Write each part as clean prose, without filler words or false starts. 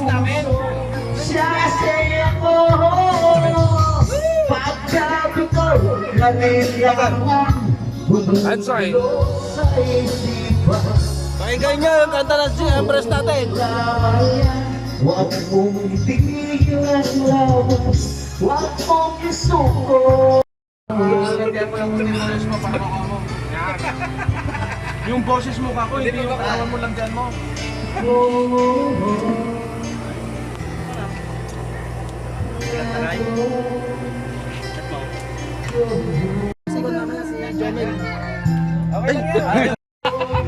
namin. Sasaya ko pagsabi ko nalilakon Ansoy. sa isipan. Pakinggan nyo yung kanta ng Empress natin. Huwag mong itigil ang laban, huwag mong isuko. Yung boses mo kako, hindi yung katawan mo lang dyan mo.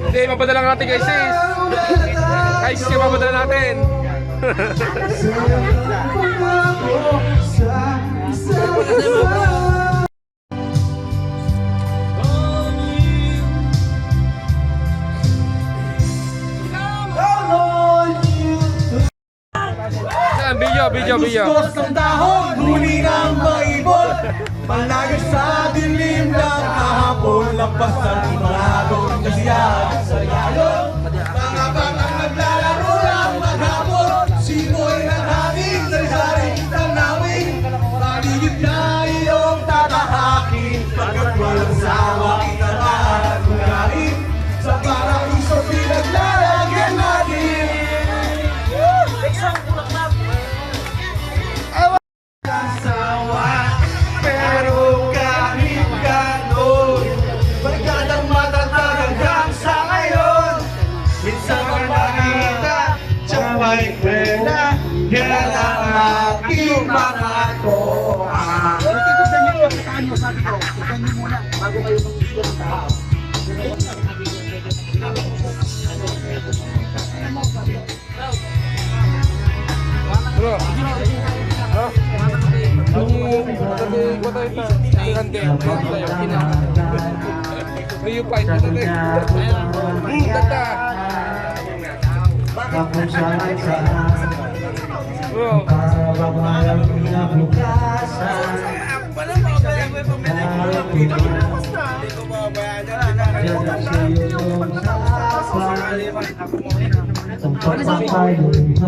Hindi, mapadala natin kay sis. Kay sis, mapadala natin. Saan? Video. Gusto ng dahon, huli ng maibon. Malayo sa dilim ng kahapon, lampas ng imagon, kasiyahan sa yalong. Mga batang naglalaro ng maghapon, simoy ng hangin, sari-saring tanawin. Paligid na iyong tatahakin, pagkat walang sawa, itangahan mo namin. Sa paraiso pinaglalagyan natin. Kasawa, pero kahit gano'n, magkadang matatag hanggang sa ngayon. Minsan ang makita, tsaka may pera, yan ang aking mga toa. Bro. Ha? Lagi ko tayo ito. Tingante. Rio fight ito din. Tata. Bro. Pagpapayo